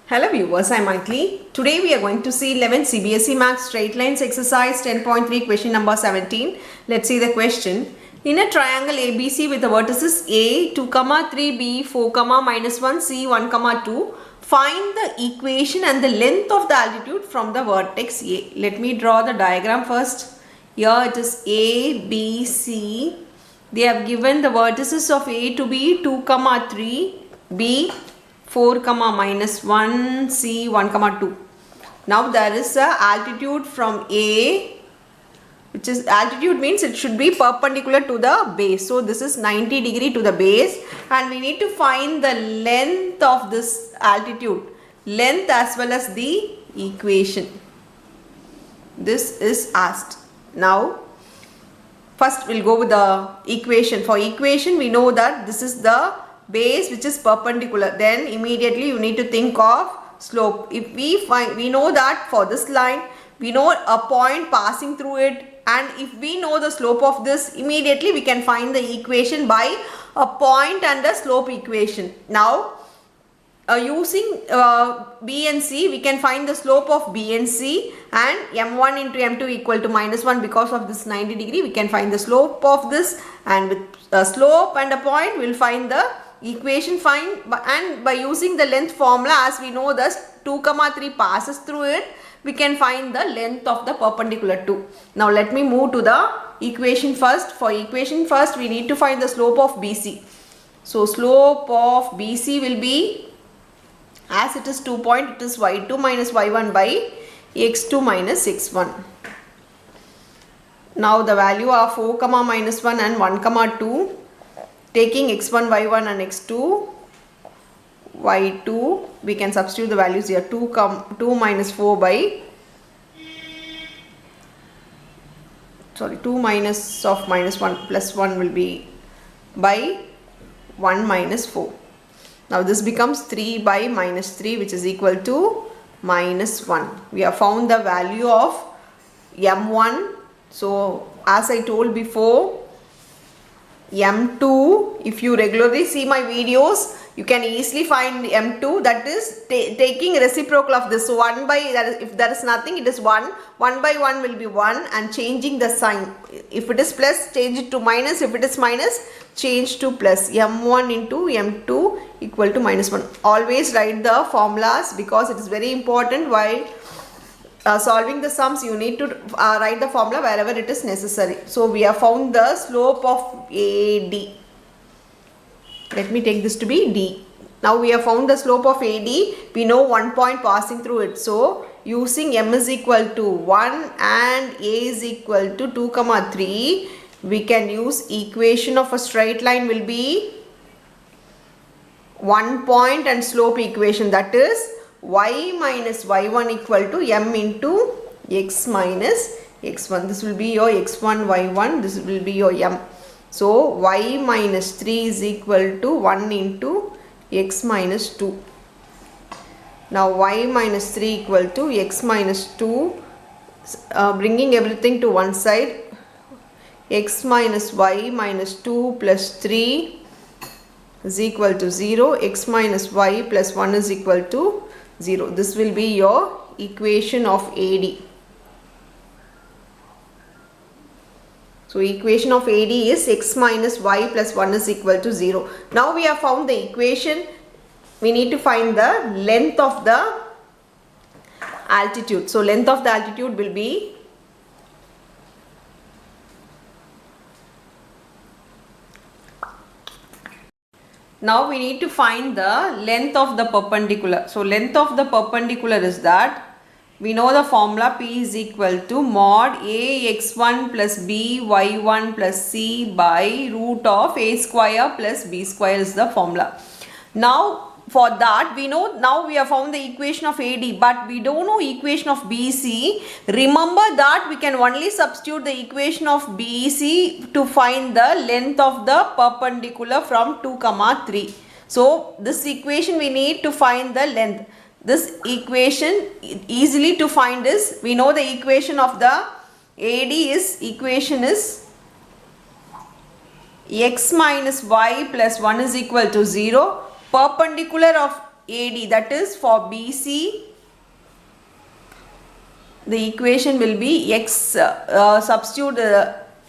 Hello viewers, I am Maitli. Today we are going to see 11th Cbse Maths Straight Lines exercise 10.3 question number 17. Let's see the question. In a triangle ABC with the vertices A, 2, 3, B, 4, -1, C, 1, 2, find the equation and the length of the altitude from the vertex A. Let me draw the diagram first. Here it is A, B, C. They have given the vertices of A to be 2, 3, B, 4, -1, C, 1, 2. Now there is a altitude from A, which is altitude means it should be perpendicular to the base. So this is 90 degree to the base, and we need to find the length of this altitude, length as well as the equation. This is asked. Now first we'll go with the equation. For equation we know that this is the base which is perpendicular. Then immediately you need to think of slope. If we know that for this line we know a point passing through it, and if we know the slope of this, immediately we can find the equation by a point and a slope equation. Now using B and C, we can find the slope of B and C, and m1 into m2 equal to -1 because of this 90 degree. We can find the slope of this, and with a slope and a point we will find the equation. And by using the length formula, as we know that 2, 3 passes through it, we can find the length of the perpendicular 2. Now let me move to the equation first. For equation first we need to find the slope of BC. So slope of BC will be, as it is 2 point, it is y2 minus y1 by x2 minus x1. Now the value of 4, -1 and 1, 2, taking x1, y1 and x2, y2, we can substitute the values here. 2 minus 4 by, 2 minus of -1 plus 1 will be by 1 minus 4. Now this becomes 3 by -3, which is equal to -1. We have found the value of m1. So as I told before, m2, if you regularly see my videos, you can easily find m2, that is taking reciprocal of this. So 1 by, that is, if there is nothing, it is 1. 1 by 1 will be 1, and changing the sign. If it is plus, change it to minus. If it is minus, change to plus. m1 into m2 equal to -1. Always write the formulas, because it is very important while solving the sums. You need to write the formula wherever it is necessary. So we have found the slope of AD. Let me take this to be D. Now we have found the slope of AD. We know one point passing through it. So using m is equal to 1 and a is equal to 2, 3, we can use equation of a straight line will be one point and slope equation, that is y minus y1 equal to m into x minus x1. This will be your x1, y1, this will be your m. So y minus 3 is equal to 1 into x minus 2. Now y minus 3 equal to x minus 2, bringing everything to one side, x minus y minus 2 plus 3 is equal to 0, x minus y plus 1 is equal to 0. This will be your equation of AD. So equation of AD is x minus y plus 1 is equal to 0. Now we have found the equation. We need to find the length of the altitude. So length of the altitude will be, now we need to find the length of the perpendicular. So length of the perpendicular is that, we know the formula P is equal to mod A x1 plus B y1 plus C by root of A square plus B square is the formula. Now for that we know, now we have found the equation of AD, but we don't know equation of BC. Remember that we can only substitute the equation of BC to find the length of the perpendicular from 2, 3. So this equation we need to find the length. This equation easily to find is, we know the equation of the AD is, equation is x minus y plus 1 is equal to 0. Perpendicular of AD, that is for BC, the equation will be x, substitute,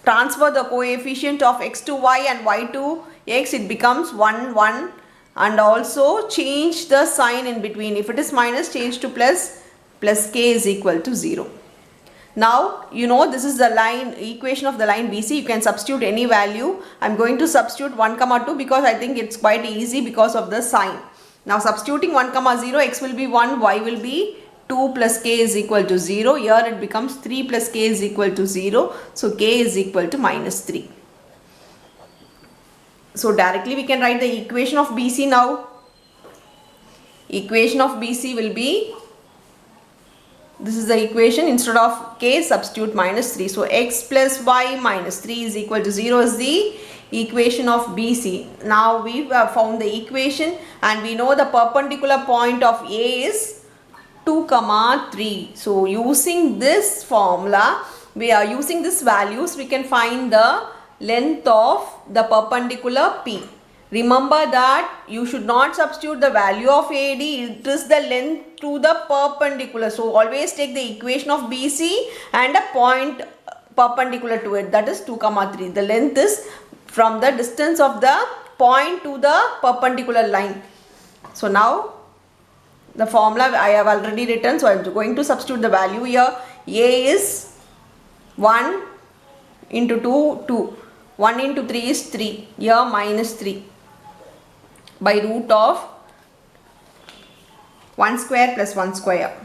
transfer the coefficient of x to y and y to x, it becomes 1, 1, and also change the sign in between. If it is minus, change to plus, plus k is equal to 0. Now, you know this is the line, equation of the line BC. You can substitute any value. I am going to substitute 1, 2 because I think it's quite easy because of the sign. Now, substituting 1, 0, x will be 1, y will be 2 plus k is equal to 0. Here it becomes 3 plus k is equal to 0. So, k is equal to minus 3. So, directly we can write the equation of BC now. Equation of BC will be, this is the equation, instead of k substitute minus 3. So, x plus y minus 3 is equal to 0 is the equation of BC. Now, we have found the equation and we know the perpendicular point of A is 2, 3. So, using this formula, we are using these values, we can find the length of the perpendicular P. Remember that you should not substitute the value of AD, it is the length to the perpendicular. So, always take the equation of BC and a point perpendicular to it, that is 2, 3. The length is from the distance of the point to the perpendicular line. So, now the formula I have already written, so I am going to substitute the value here. A is 1 into 2, 2. 1 into 3 is 3. Here minus 3 by root of 1 square plus 1 square.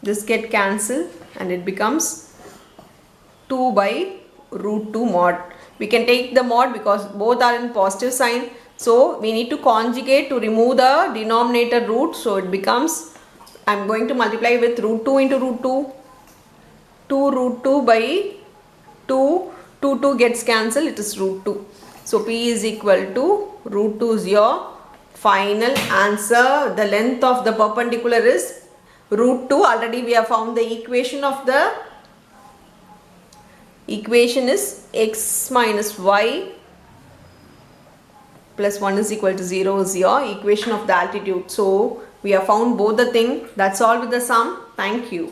This get cancelled and it becomes 2 by root 2 mod. We can take the mod because both are in positive sign. So, we need to conjugate to remove the denominator root. So, it becomes, I am going to multiply with root 2 into root 2. 2 root 2 by 2. 2 gets cancelled, it is root 2. So, P is equal to root 2 is your final answer. The length of the perpendicular is root 2. Already we have found the equation of the equation is x minus y plus 1 is equal to 0 is your equation of the altitude. So, we have found both the thing. That's all with the sum. Thank you.